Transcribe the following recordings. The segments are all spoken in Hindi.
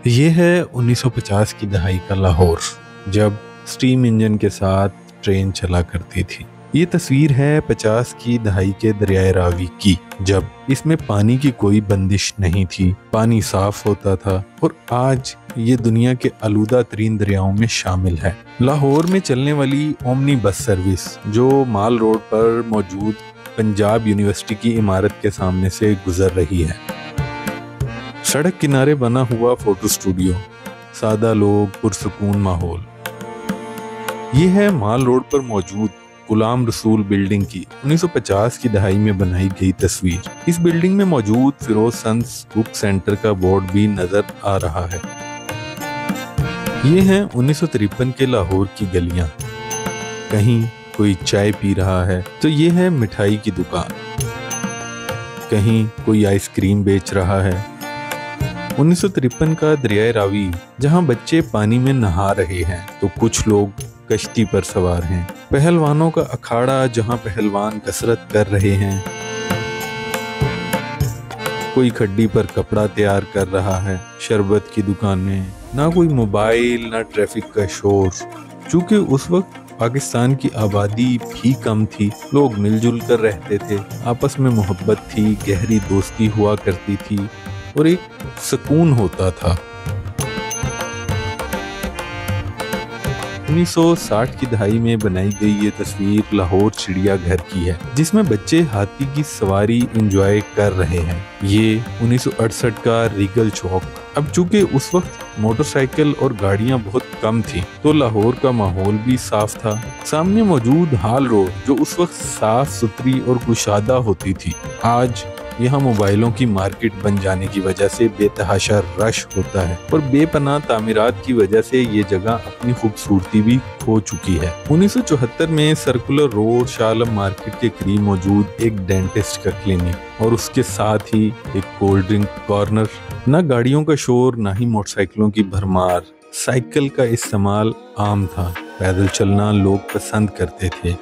ये है 1950 की दहाई का लाहौर, जब स्टीम इंजन के साथ ट्रेन चला करती थी। ये तस्वीर है 50 की दहाई के दरियाए रावी की, जब इसमें पानी की कोई बंदिश नहीं थी, पानी साफ होता था और आज ये दुनिया के आलूदा तरीन दरियाओं में शामिल है। लाहौर में चलने वाली ओमनी बस सर्विस जो माल रोड पर मौजूद पंजाब यूनिवर्सिटी की इमारत के सामने से गुजर रही है। सड़क किनारे बना हुआ फोटो स्टूडियो, सादा लोग, पुरसुकून माहौल। ये है माल रोड पर मौजूद गुलाम रसूल बिल्डिंग की 1950 की दहाई में बनाई गई तस्वीर। इस बिल्डिंग में मौजूद फिरोज सन्स बुक सेंटर का बोर्ड भी नजर आ रहा है। ये हैं 1953 के लाहौर की गलियां। कहीं कोई चाय पी रहा है तो ये है मिठाई की दुकान, कहीं कोई आइसक्रीम बेच रहा है। 1953 का दरियाए रावी, जहां बच्चे पानी में नहा रहे हैं तो कुछ लोग कश्ती पर सवार हैं। पहलवानों का अखाड़ा, जहां पहलवान कसरत कर रहे हैं। कोई खड्डी पर कपड़ा तैयार कर रहा है। शरबत की दुकानें, ना कोई मोबाइल ना ट्रैफिक का शोर। चूंकि उस वक्त पाकिस्तान की आबादी भी कम थी, लोग मिलजुल कर रहते थे, आपस में मोहब्बत थी, गहरी दोस्ती हुआ करती थी और एक सुकून होता था। 1960 की दहाई में बनाई गई ये तस्वीर लाहौर चिड़ियाघर की है, जिसमें बच्चे हाथी की सवारी एंजॉय कर रहे हैं। ये 1968 का रीगल चौक। अब चूंकि उस वक्त मोटरसाइकिल और गाड़ियां बहुत कम थी तो लाहौर का माहौल भी साफ था। सामने मौजूद हाल रोड, जो उस वक्त साफ सुथरी और कुशादा होती थी, आज यहाँ मोबाइलों की मार्केट बन जाने की वजह से बेतहाशा रश होता है और बेपनाह तामीरात की वजह से ये जगह अपनी खूबसूरती भी खो चुकी है। 1974 में circular road Shah Alam market के करीब मौजूद एक डेंटिस्ट का क्लिनिक और उसके साथ ही एक कोल्ड ड्रिंक कॉर्नर। न गाड़ियों का शोर, ना ही मोटरसाइकिलों की भरमार। साइकिल का इस्तेमाल आम था, पैदल चलना लोग पसंद करते थे।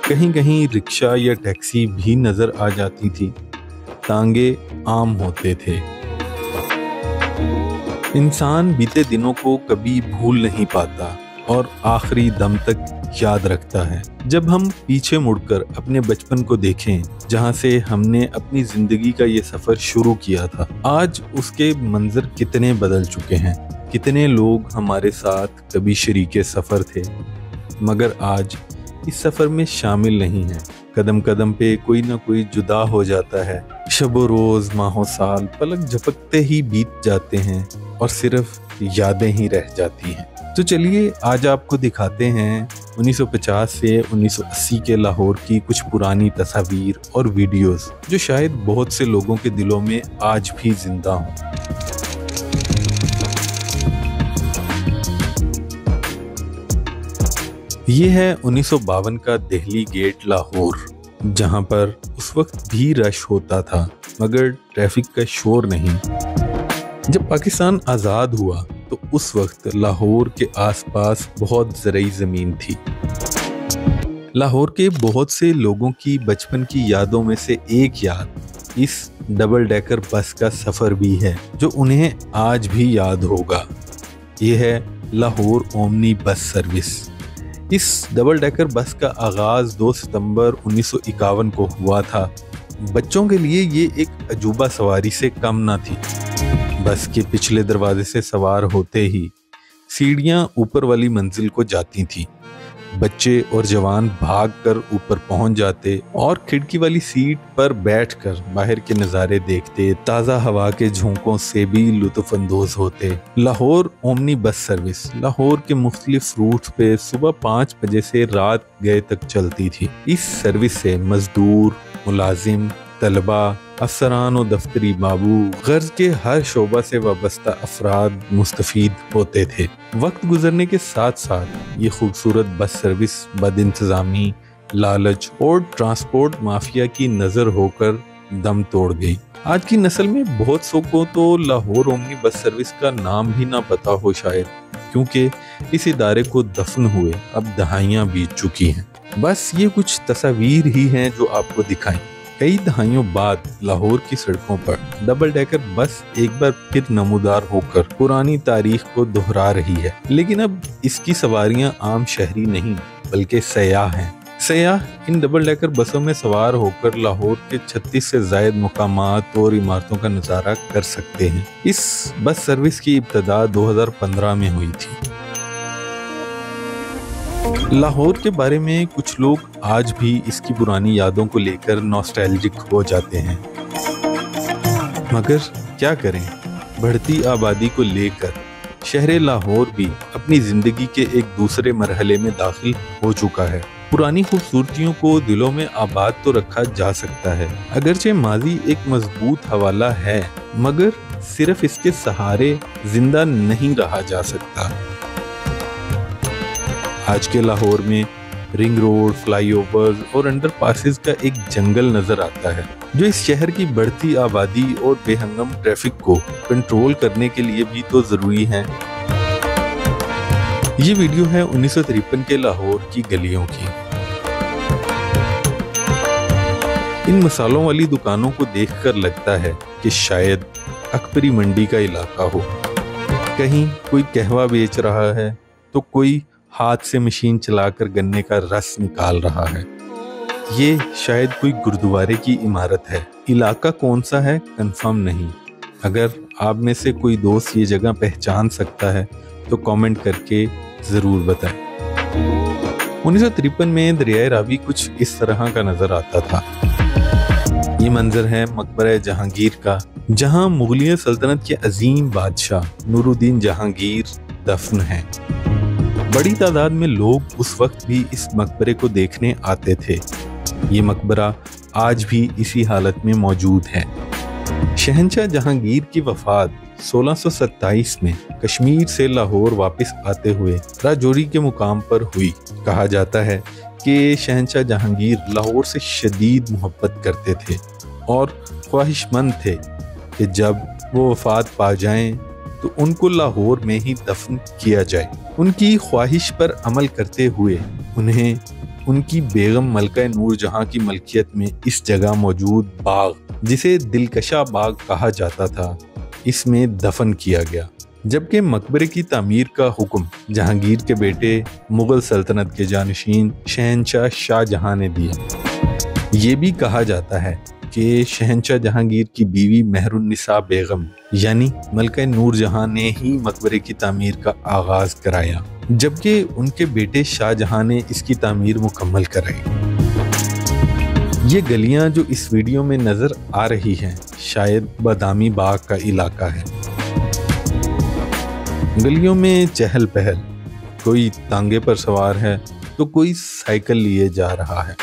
कहीं कहीं रिक्शा या टैक्सी भी नजर आ जाती थी। तांगे आम होते थे। इंसान बीते दिनों को कभी भूल नहीं पाता और आखिरी दम तक याद रखता है। जब हम पीछे मुड़कर अपने बचपन को देखें, जहां से हमने अपनी जिंदगी का ये सफर शुरू किया था, आज उसके मंजर कितने बदल चुके हैं। कितने लोग हमारे साथ कभी शरीके सफर थे मगर आज इस सफर में शामिल नहीं है। कदम कदम पे कोई ना कोई जुदा हो जाता है। शबो रोज, माहो साल पलक झपकते ही बीत जाते हैं और सिर्फ यादें ही रह जाती हैं। तो चलिए आज आपको दिखाते हैं 1950 से 1980 के लाहौर की कुछ पुरानी तस्वीर और वीडियोस, जो शायद बहुत से लोगों के दिलों में आज भी जिंदा हों। ये है 1952 का दिल्ली गेट लाहौर, जहां पर उस वक्त भी रश होता था मगर ट्रैफिक का शोर नहीं। जब पाकिस्तान आज़ाद हुआ तो उस वक्त लाहौर के आसपास बहुत ज़रई ज़मीन थी। लाहौर के बहुत से लोगों की बचपन की यादों में से एक याद इस डबल डेकर बस का सफ़र भी है, जो उन्हें आज भी याद होगा। ये है लाहौर ओमनी बस सर्विस। इस डबल डेकर बस का आगाज़ 2 सितंबर 1951 को हुआ था। बच्चों के लिए ये एक अजूबा सवारी से कम ना थी। बस के पिछले दरवाजे से सवार होते ही सीढ़ियां ऊपर वाली मंजिल को जाती थीं। बच्चे और जवान भागकर ऊपर पहुंच जाते और खिड़की वाली सीट पर बैठकर बाहर के नज़ारे देखते, ताज़ा हवा के झोंकों से भी लुत्फ़ अंदोज़ होते। Lahore omni bus service Lahore के मुख्तलिफ रूट्स पे सुबह 5 बजे से रात गए तक चलती थी। इस सर्विस से मजदूर, मुलाजिम, तलबा, अफसरान और दफ्तरी बाबू, गर्ज के हर शोबा से वाबस्ता अफराद मुस्तफीद होते थे। वक्त गुजरने के साथ साथ ये खूबसूरत बस सर्विस बदइंतज़ामी, लालच और ट्रांसपोर्ट माफिया की नज़र होकर दम तोड़ गई। आज की नस्ल में बहुत सौ को तो लाहौर ओमनी बस सर्विस का नाम भी ना पता हो शायद, क्योंकि इस इदारे को दफन हुए अब दहाइयाँ बीत चुकी हैं। बस ये कुछ तस्वीर ही हैं जो आपको दिखाएं, कई दहाइयों बाद लाहौर की सड़कों पर डबल डेकर बस एक बार फिर नमूदार होकर पुरानी तारीख को दोहरा रही है। लेकिन अब इसकी सवारियां आम शहरी नहीं बल्कि सयाह हैं। सयाह इन डबल डेकर बसों में सवार होकर लाहौर के 36 से ज़ायद मुकामात और इमारतों का नज़ारा कर सकते हैं। इस बस सर्विस की इब्तिदा 2015 में हुई थी। लाहौर के बारे में कुछ लोग आज भी इसकी पुरानी यादों को लेकर नॉस्टैल्जिक हो जाते हैं, मगर क्या करें, बढ़ती आबादी को लेकर शहर लाहौर भी अपनी जिंदगी के एक दूसरे मरहले में दाखिल हो चुका है। पुरानी खूबसूरतियों को दिलों में आबाद तो रखा जा सकता है, अगरचे माजी एक मजबूत हवाला है, मगर सिर्फ इसके सहारे जिंदा नहीं रहा जा सकता। आज के लाहौर में रिंग रोड, फ्लाईओवर्स और अंडरपासेस का एक जंगल नजर आता है, जो इस शहर की बढ़ती आबादी और बेहंगम ट्रैफिक को कंट्रोल करने के लिए भी तो जरूरी है। ये वीडियो है 1953 के लाहौर की गलियों की। इन मसालों वाली दुकानों को देखकर लगता है कि शायद अकबरी मंडी का इलाका हो। कहीं कोई कहवा बेच रहा है तो कोई हाथ से मशीन चलाकर गन्ने का रस निकाल रहा है। ये शायद कोई गुरुद्वारे की इमारत है। इलाका कौन सा है कंफर्म नहीं। अगर आप में से कोई दोस्त ये जगह पहचान सकता है तो कमेंट करके जरूर बताएं। 1953 में दरियाए रावी कुछ इस तरह का नजर आता था। ये मंजर है मकबरा जहांगीर का, जहां मुगलिया सल्तनत के अजीम बादशाह नूरुद्दीन जहांगीर दफन हैं। बड़ी तादाद में लोग उस वक्त भी इस मकबरे को देखने आते थे। ये मकबरा आज भी इसी हालत में मौजूद है। शहंशाह जहांगीर की वफात 1627 में कश्मीर से लाहौर वापस आते हुए राजौरी के मुकाम पर हुई। कहा जाता है कि शहंशाह जहांगीर लाहौर से शदीद मोहब्बत करते थे और ख्वाहिशमंद थे कि जब वो वफात पा जाएं तो उनको लाहौर में ही दफन किया जाए। उनकी ख्वाहिश पर अमल करते हुए उन्हें उनकी बेगम मलका नूरजहां की मलकियत में इस जगह मौजूद बाग, जिसे दिलकशा बाग कहा जाता था, इसमें दफन किया गया। जबकि मकबरे की तामीर का हुक्म जहांगीर के बेटे मुगल सल्तनत के जानशीन शहंशाह शाहजहां ने दिया। ये भी कहा जाता है कि शहंशाह जहांगीर की बीवी मेहरुन्निसा बेगम यानी मलका नूरजहां ने ही मकबरे की तामीर का आगाज कराया, जबकि उनके बेटे शाहजहां ने इसकी तामीर मुकम्मल कराई। ये गलियां जो इस वीडियो में नजर आ रही हैं शायद बादामी बाग का इलाका है। गलियों में चहल पहल, कोई तांगे पर सवार है तो कोई साइकिल लिए जा रहा है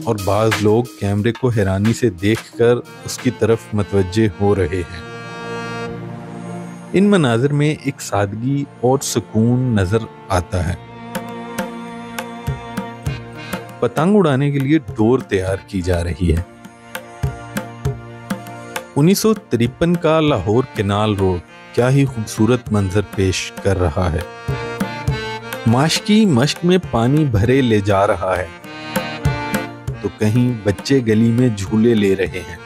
और बाज लोग कैमरे को हैरानी से देखकर उसकी तरफ मतवज्जे हो रहे हैं। इन मनाजिर में एक सादगी और सुकून नजर आता है। पतंग उड़ाने के लिए डोर तैयार की जा रही है। 1953 का लाहौर केनाल रोड क्या ही खूबसूरत मंजर पेश कर रहा है। माशकी मश्क में पानी भरे ले जा रहा है तो कहीं बच्चे गली में झूले ले रहे हैं।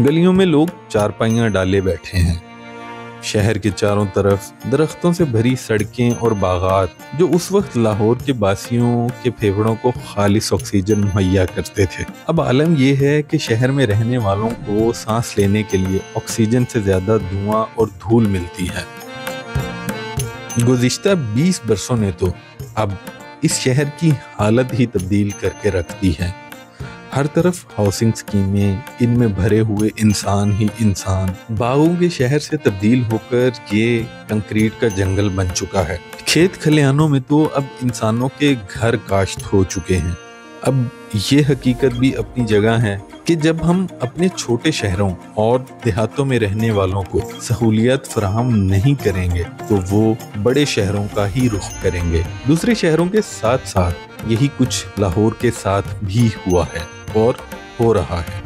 गलियों में लोग चारपाइयां डाले बैठे हैं। शहर के चारों तरफ दरख्तों से भरी सड़कें और बागात जो उस वक्त लाहौर के बासियों के फेफड़ों को खालिस ऑक्सीजन मुहैया करते थे। अब आलम यह है कि शहर में रहने वालों को सांस लेने के लिए ऑक्सीजन से ज्यादा धुआं और धूल मिलती है। गुज़िश्ता 20 बरसों ने तो अब इस शहर की हालत ही तब्दील करके रख दी है। हर तरफ हाउसिंग स्कीमें, इनमें भरे हुए इंसान ही इंसान बागों के शहर से तब्दील होकर ये कंक्रीट का जंगल बन चुका है। खेत खलिहानों में तो अब इंसानों के घर काश्त हो चुके हैं। अब ये हकीकत भी अपनी जगह है कि जब हम अपने छोटे शहरों और देहातों में रहने वालों को सहूलियत फराहम नहीं करेंगे तो वो बड़े शहरों का ही रुख करेंगे। दूसरे शहरों के साथ साथ यही कुछ लाहौर के साथ भी हुआ है और हो रहा है।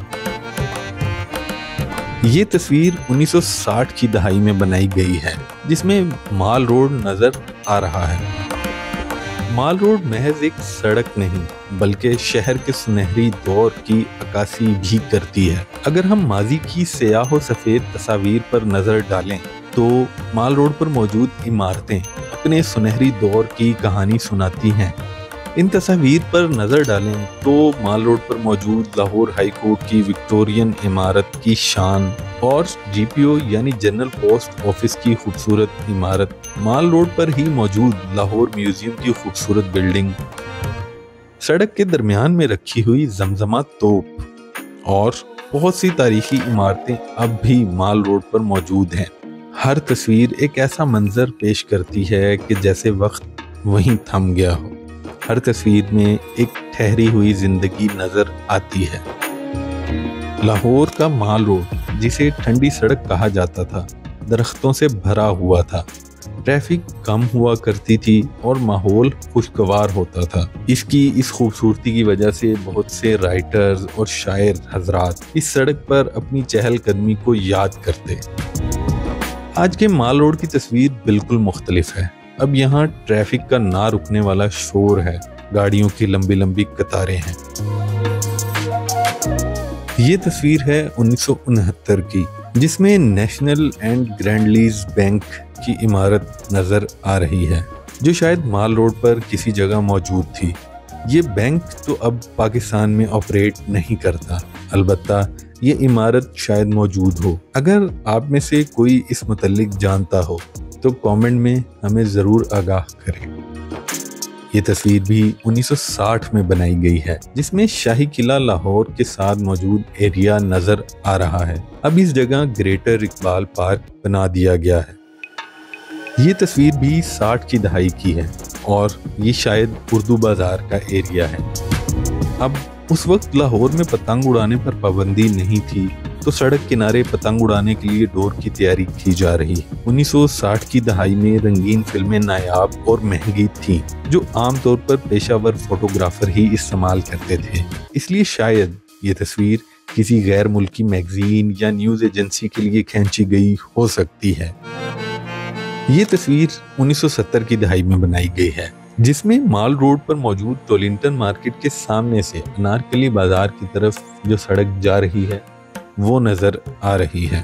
ये तस्वीर 1960 की दहाई में बनाई गई है, जिसमें माल रोड नजर आ रहा है। माल रोड महज एक सड़क नहीं बल्कि शहर के सुनहरी दौर की अक्कासी भी करती है। अगर हम माजी की स्याह व सफ़ेद तस्वीर पर नज़र डालें तो माल रोड पर मौजूद इमारतें अपने सुनहरी दौर की कहानी सुनाती हैं। इन तस्वीर पर नज़र डालें तो माल रोड पर मौजूद लाहौर हाई कोर्ट की विक्टोरियन इमारत की शान और GPO यानी जनरल पोस्ट ऑफिस की खूबसूरत इमारत, माल रोड पर ही मौजूद लाहौर म्यूजियम की खूबसूरत बिल्डिंग, सड़क के दरमियान में रखी हुई जमजमा तोप और बहुत सी तारीखी इमारतें अब भी माल रोड पर मौजूद हैं। हर तस्वीर एक ऐसा मंजर पेश करती है कि जैसे वक्त वहीं थम गया हो। हर तस्वीर में एक ठहरी हुई जिंदगी नजर आती है। लाहौर का माल रोड, जिसे ठंडी सड़क कहा जाता था, दरख्तों से भरा हुआ था, ट्रैफिक कम हुआ करती थी और माहौल खुशगवार होता था। इसकी इस खूबसूरती की वजह से बहुत से राइटर्स और शायर हजरात इस सड़क पर अपनी चहलकदमी को याद करते। आज के माल रोड की तस्वीर बिल्कुल मुख्तलिफ है। अब यहाँ ट्रैफिक का ना रुकने वाला शोर है, गाड़ियों की लंबी लंबी कतारें हैं। ये तस्वीर है 1969 की, जिसमें national and grand lease bank की इमारत नजर आ रही है, जो शायद माल रोड पर किसी जगह मौजूद थी। ये बैंक तो अब पाकिस्तान में ऑपरेट नहीं करता, अलबत्ता ये इमारत शायद मौजूद हो। अगर आप में से कोई इस मुतल्लिक जानता हो तो कमेंट में हमें ज़रूर आगाह करें। ये तस्वीर भी 1960 में बनाई गई है, जिसमें शाही किला लाहौर के साथ मौजूद एरिया नजर आ रहा है। अब इस जगह ग्रेटर इकबाल पार्क बना दिया गया है। ये तस्वीर भी 60 की दहाई की है और ये शायद उर्दू बाजार का एरिया है। अब उस वक्त लाहौर में पतंग उड़ाने पर पाबंदी नहीं थी, तो सड़क किनारे पतंग उड़ाने के लिए डोर की तैयारी की जा रही। 1960 की दहाई में रंगीन फिल्में नायाब और महंगी थीं, जो आमतौर पर पेशावर फोटोग्राफर ही इस्तेमाल करते थे। इसलिए शायद ये तस्वीर किसी गैर मुल्की मैगजीन या न्यूज़ एजेंसी के लिए खींची गई हो सकती है। ये तस्वीर 1970 की दहाई में बनाई गई है, जिसमें माल रोड पर मौजूद टोलिंटन मार्केट के सामने से अनारकली बाजार की तरफ जो सड़क जा रही है वो नजर आ रही है।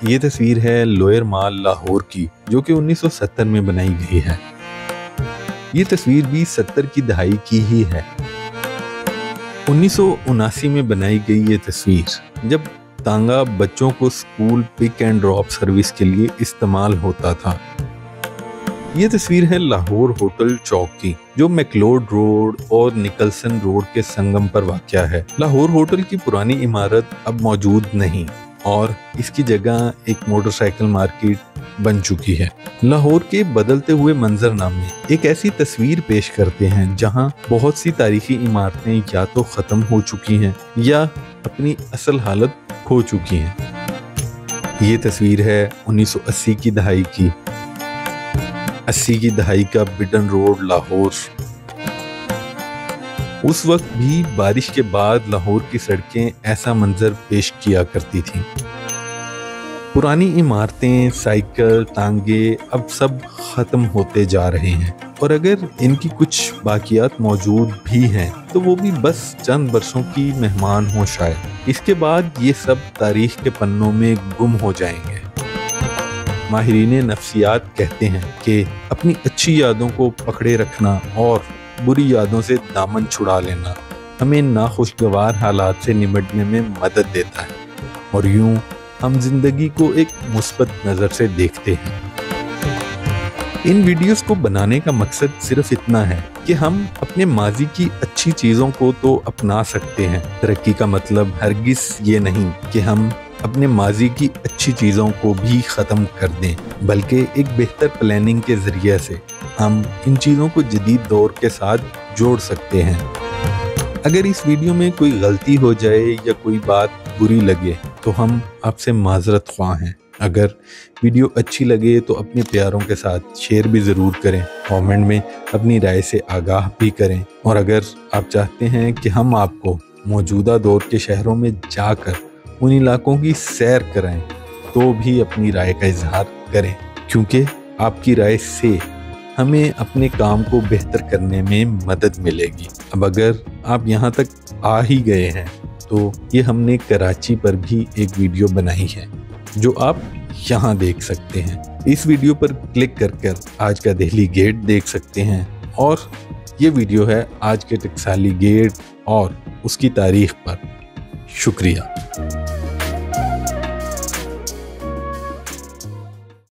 ये तस्वीर है लोअर माल लाहौर की, जो कि 1970 में बनाई गई है। ये तस्वीर भी 70 की दहाई की ही है। 1979 में बनाई गई ये तस्वीर जब तांगा बच्चों को school pick and drop service के लिए इस्तेमाल होता था। ये तस्वीर है लाहौर होटल चौक की, जो मैकलोड रोड और निकलसन रोड के संगम पर वाक़या है। लाहौर होटल की पुरानी इमारत अब मौजूद नहीं और इसकी जगह एक मोटरसाइकिल मार्केट बन चुकी है। लाहौर के बदलते हुए मंजरनामे एक ऐसी तस्वीर पेश करते हैं जहां बहुत सी तारीखी इमारतें या तो ख़त्म हो चुकी हैं या अपनी असल हालत खो चुकी हैं। ये तस्वीर है 1980 की दहाई की, 80 की दहाई का बिडन रोड लाहौर। उस वक्त भी बारिश के बाद लाहौर की सड़कें ऐसा मंजर पेश किया करती थीं। पुरानी इमारतें, साइकिल, तांगे अब सब खत्म होते जा रहे हैं और अगर इनकी कुछ बाकियात मौजूद भी हैं तो वो भी बस चंद बरसों की मेहमान हो शायद। इसके बाद ये सब तारीख के पन्नों में गुम हो जाएंगे। माहिरीन नफ्सियात कहते हैं कि अपनी अच्छी यादों को पकड़े रखना और बुरी यादों से दामन छुड़ा लेना हमें नाखुशगवार हालात से निपटने में मदद देता है और यूं हम जिंदगी को एक मुस्बत नज़र से देखते हैं। इन वीडियोस को बनाने का मकसद सिर्फ इतना है कि हम अपने माजी की अच्छी चीज़ों को तो अपना सकते हैं। तरक्की का मतलब हरगिज़ ये नहीं कि हम अपने माजी की अच्छी चीज़ों को भी ख़त्म कर दें, बल्कि एक बेहतर प्लानिंग के ज़रिए से हम इन चीज़ों को जदीद दौर के साथ जोड़ सकते हैं। अगर इस वीडियो में कोई गलती हो जाए या कोई बात बुरी लगे तो हम आपसे माजरत ख्वाह हैं। अगर वीडियो अच्छी लगे तो अपने प्यारों के साथ शेयर भी ज़रूर करें, कमेंट में अपनी राय से आगाह भी करें और अगर आप चाहते हैं कि हम आपको मौजूदा दौर के शहरों में जाकर उन इलाकों की सैर कराएं तो भी अपनी राय का इजहार करें, क्योंकि आपकी राय से हमें अपने काम को बेहतर करने में मदद मिलेगी। अब अगर आप यहाँ तक आ ही गए हैं तो ये हमने कराची पर भी एक वीडियो बनाई है जो आप यहाँ देख सकते हैं। इस वीडियो पर क्लिक कर आज का दिल्ली गेट देख सकते हैं और ये वीडियो है आज के टकसाली गेट और उसकी तारीख पर। शुक्रिया।